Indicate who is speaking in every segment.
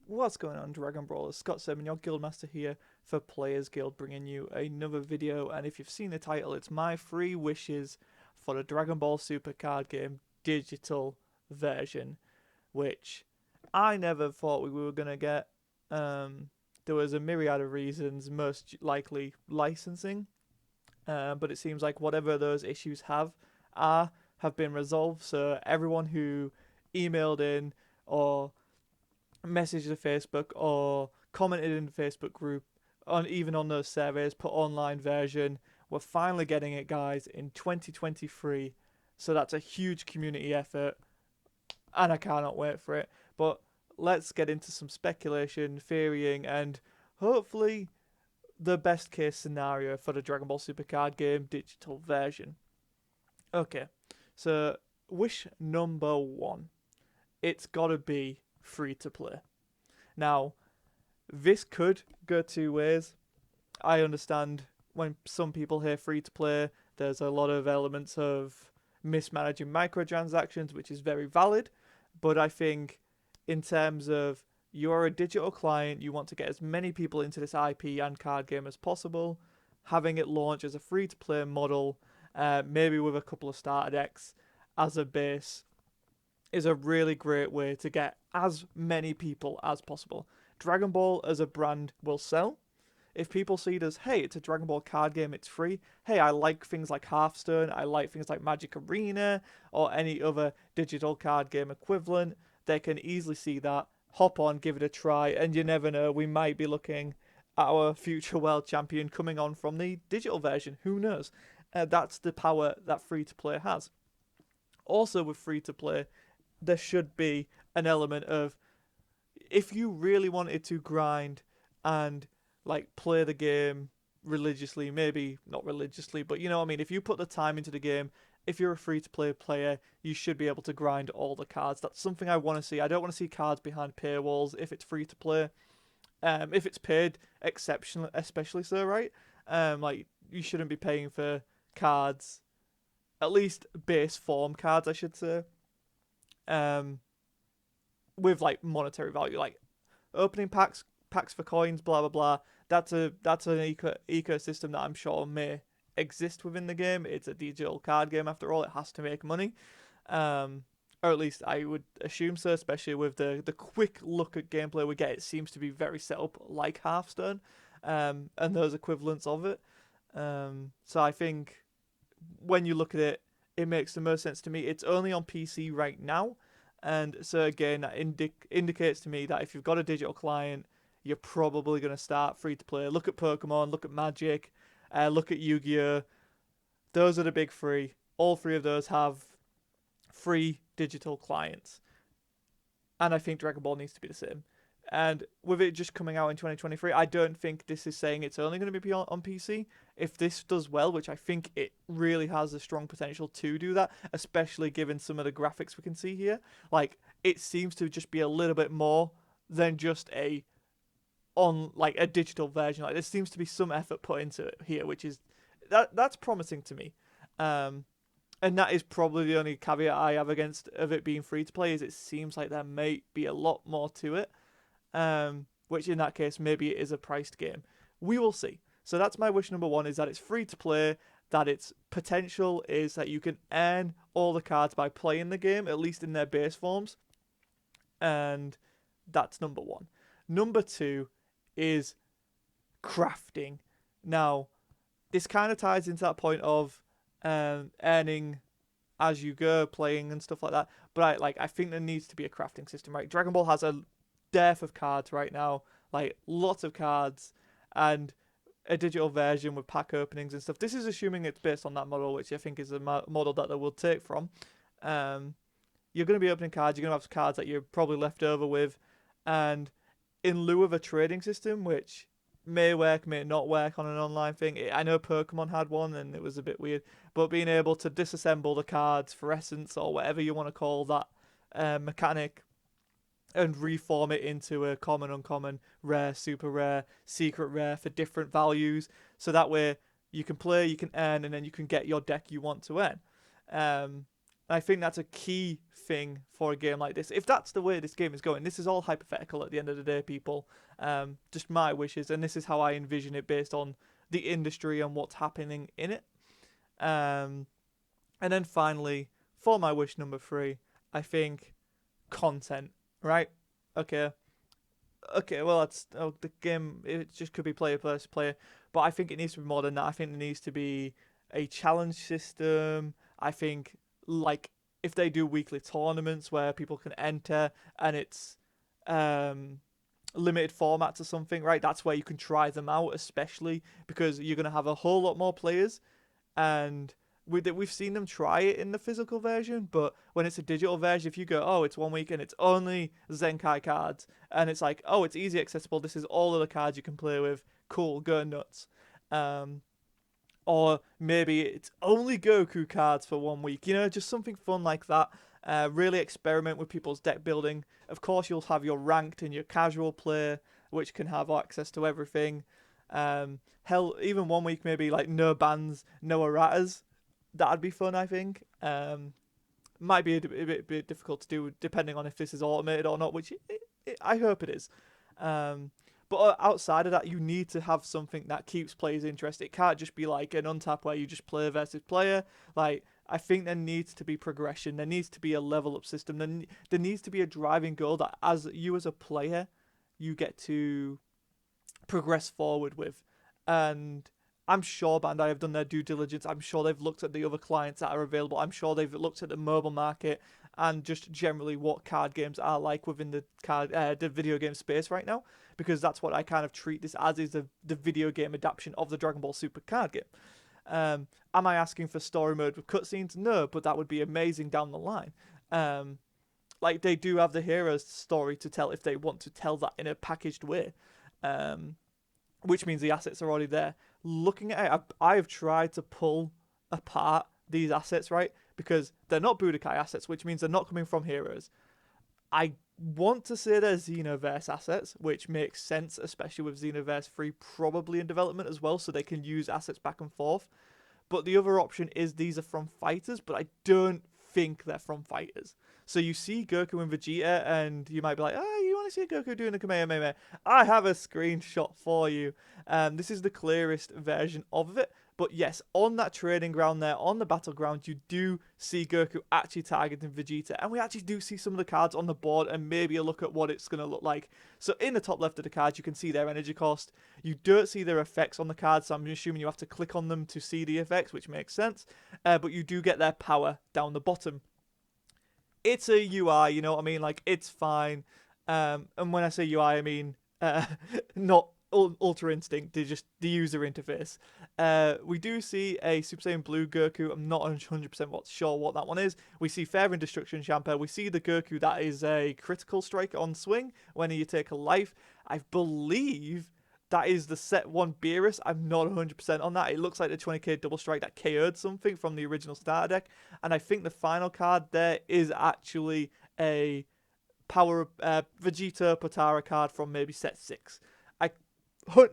Speaker 1: What's going on, Dragon Brawlers? Scott Sermon, your Guildmaster here for Players Guild, bringing you another video. And if you've seen the title, it's my three wishes for the Dragon Ball Super card game digital version, which I never thought we were going to get. Um, there was a myriad of reasons, most likely licensing, but it seems like whatever those issues have been resolved. So everyone who emailed in or messaged the Facebook or commented in the Facebook group, on even on those surveys, put online version. We're finally getting it, guys, in 2023. So that's a huge community effort, and I cannot wait for it. But let's get into some speculation, theorying, and hopefully the best case scenario for the Dragon Ball Super card game digital version. Okay, so wish number one, it's gotta be free to play. Now, this could go two ways. I understand when some people hear free to play, there's a lot of elements of mismanaging microtransactions, which is very valid. But I think, in terms of you're a digital client, you want to get as many people into this IP and card game as possible, having it launch as a free to play model, maybe with a couple of starter decks as a base, is a really great way to get as many people as possible. Dragon Ball as a brand will sell. If people see it as, hey, it's a Dragon Ball card game, it's free. Hey, I like things like Hearthstone, I like things like Magic Arena, or any other digital card game equivalent, they can easily see that, hop on, give it a try, and you never know, we might be looking at our future world champion coming on from the digital version. Who knows? That's the power that free to play has. Also, with free to play, there should be an element of, if you really wanted to grind and like play the game religiously, maybe not religiously, but you know what I mean, if you put the time into the game, if you're a free to play player, you should be able to grind all the cards. That's something I want to see. I don't want to see cards behind paywalls if it's free to play. If it's paid, exceptional, especially so, right? Like you shouldn't be paying for cards, at least base form cards, I should say. Um, with like monetary value, like opening packs for coins, blah blah blah. That's an ecosystem that I'm sure may exist within the game. It's a digital card game after all. It has to make money, um, or at least I would assume so. Especially with the quick look at gameplay we get, it seems to be very set up like Hearthstone, and those equivalents of it. So I think when you look at it, it makes the most sense to me. It's only on PC right now, and so again, that indicates to me that if you've got a digital client, you're probably going to start free to play. Look at Pokemon, look at Magic, look at Yu-Gi-Oh. Those are the big three. All three of those have free digital clients, and I think Dragon Ball needs to be the same. And with it just coming out in 2023, I don't think this is saying it's only going to be on PC. If this does well, which I think it really has a strong potential to do that, especially given some of the graphics we can see here, like it seems to just be a little bit more than just a digital version. Like there seems to be some effort put into it here, which is that's promising to me. Um, and that is probably the only caveat I have against of it being free to play, is it seems like there may be a lot more to it, which in that case maybe it is a priced game. We will see. So that's my wish number one, is that it's free to play, that its potential is that you can earn all the cards by playing the game, at least in their base forms, and that's number one. Number two is crafting. Now, this kind of ties into that point of earning as you go, playing and stuff like that. But I think there needs to be a crafting system, right? Dragon Ball has a dearth of cards right now, like lots of cards, and a digital version with pack openings and stuff. This is assuming it's based on that model, which I think is a model that they will take from. Um, you're going to be opening cards. You're going to have cards that you're probably left over with, and in lieu of a trading system, which may work, may not work on an online thing. I know Pokemon had one, and it was a bit weird, but being able to disassemble the cards for essence or whatever you want to call that mechanic, and reform it into a common, uncommon, rare, super rare, secret rare for different values. So that way you can play, you can earn, and then you can get your deck you want to earn. Um, And I think that's a key thing for a game like this. If that's the way this game is going, this is all hypothetical at the end of the day, people. Just my wishes, and this is how I envision it based on the industry and what's happening in it. Um, and then finally, for my wish number 3, I think content, right? Okay. Okay, well, the game. It just could be player versus player, but I think it needs to be more than that. I think there needs to be a challenge system. I think like if they do weekly tournaments where people can enter and it's um limited formats or something, right? That's where you can try them out, especially because you're gonna have a whole lot more players and we've seen them try it in the physical version, but when it's a digital version, if you go, oh, it's 1 week and it's only Zenkai cards, and it's like, oh, it's easy accessible, this is all of the cards you can play with, cool, go nuts. Um, or maybe it's only Goku cards for 1 week, just something fun like that. Really experiment with people's deck building. Of course, you'll have your ranked and your casual play, which can have access to everything. Hell, even 1 week maybe like no bans, no erratas. That'd be fun, I think. Might be a bit difficult to do depending on if this is automated or not, which I hope it is. But outside of that, you need to have something that keeps players interested. It can't just be like an untap where you just play versus player. Like, I think there needs to be progression. There needs to be a level up system. There needs to be a driving goal that as a player, you get to progress forward with. And I'm sure Bandai have done their due diligence. I'm sure they've looked at the other clients that are available. I'm sure they've looked at the mobile market and just generally what card games are like within the video game space right now, because that's what I kind of treat this as, is the video game adaptation of the Dragon Ball Super card game. Am I asking for story mode with cutscenes? No, but that would be amazing down the line. Like, they do have the hero's story to tell if they want to tell that in a packaged way, which means the assets are already there. Looking at it, I have tried to pull apart these assets, right? Because they're not Budokai assets, which means they're not coming from heroes. I want to say they're Xenoverse assets, which makes sense, especially with Xenoverse 3 probably in development as well, so they can use assets back and forth. But the other option is these are from fighters, but I don't think they're from fighters. So you see Goku and Vegeta, and you might be like, oh, you want to see Goku doing a Kamehameha? I have a screenshot for you. This is the clearest version of it. But yes, on that training ground there, on the battleground, you do see Goku actually targeting Vegeta. And we actually do see some of the cards on the board and maybe a look at what it's going to look like. So in the top left of the cards, you can see their energy cost. You don't see their effects on the cards, so I'm assuming you have to click on them to see the effects, which makes sense. But you do get their power down the bottom. It's a UI, you know what I mean? Like, it's fine. And when I say UI, I mean not Ultra Instinct, just the user interface. We do see a Super Saiyan Blue Goku. I'm not 100% sure what that one is. We see Fair and Destruction Champer. We see the Goku that is a critical strike on swing when you take a life. I believe that is the set 1 Beerus. I'm not 100% on that. It looks like the 20k double strike that KO'd something from the original starter deck. And I think the final card there is actually a Power Vegeta Potara card from maybe set 6.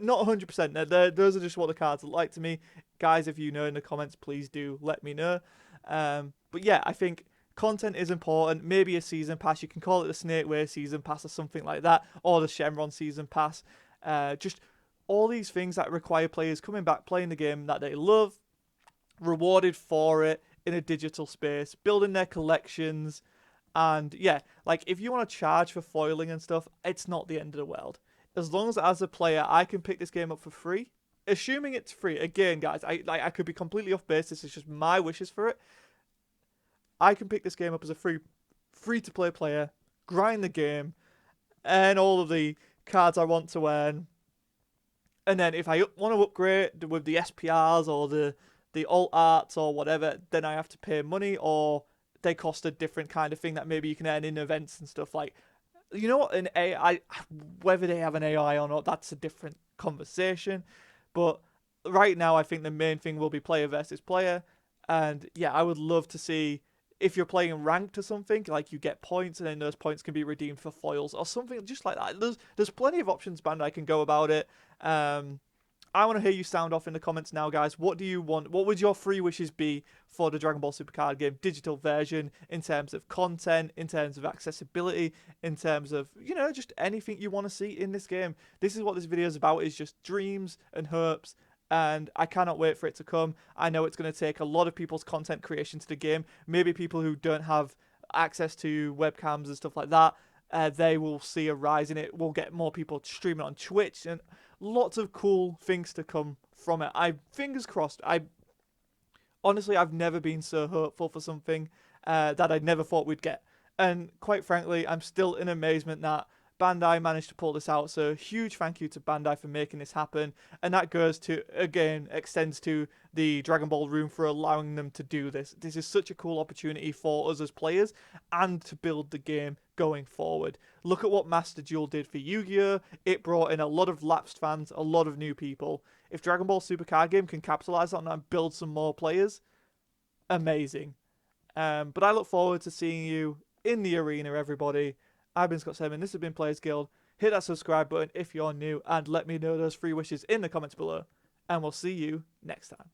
Speaker 1: Not 100%. Those are just what the cards look like to me. Guys, if you know in the comments, please do let me know. But yeah, I think content is important. Maybe a season pass. You can call it the Snake Way season pass or something like that. Or the Shenron season pass. Just all these things that require players coming back, playing the game that they love, rewarded for it in a digital space, building their collections. And yeah, like if you want to charge for foiling and stuff, it's not the end of the world. As long as a player, I can pick this game up for free, assuming it's free. Again, guys, I could be completely off base. This is just my wishes for it. I can pick this game up as a free-to-play player, grind the game, and all of the cards I want to earn. And then if I want to upgrade with the SPRs or the alt arts or whatever, then I have to pay money, or they cost a different kind of thing that maybe you can earn in events and stuff like. You know what, an AI, whether they have an AI or not, that's a different conversation. But right now, I think the main thing will be player versus player. And yeah, I would love to see if you're playing ranked or something, like you get points and then those points can be redeemed for foils or something just like that. There's plenty of options Bandai can go about it. I want to hear you sound off in the comments now, guys. What do you want? What would your 3 wishes be for the Dragon Ball Super card game digital version, in terms of content, in terms of accessibility, in terms of, you know, just anything you want to see in this game? This is what this video is about, is just dreams and hopes, and I cannot wait for it to come. I know it's going to take a lot of people's content creation to the game, maybe people who don't have access to webcams and stuff like that. They will see a rise in it. We'll get more people streaming on Twitch, and lots of cool things to come from it. Fingers crossed. Honestly, I've never been so hopeful for something that I never thought we'd get. And quite frankly, I'm still in amazement that Bandai managed to pull this out. So huge thank you to Bandai for making this happen. And that goes to, again, extends to the Dragon Ball room for allowing them to do this. This is such a cool opportunity for us as players and to build the game going forward. Look at what Master Duel did for Yu-Gi-Oh! It brought in a lot of lapsed fans, a lot of new people. If Dragon Ball Super card game can capitalize on that and build some more players, amazing. But I look forward to seeing you in the arena, everybody. I've been Scott Seven. This has been Players Guild. Hit that subscribe button if you're new, and let me know those 3 wishes in the comments below. And we'll see you next time.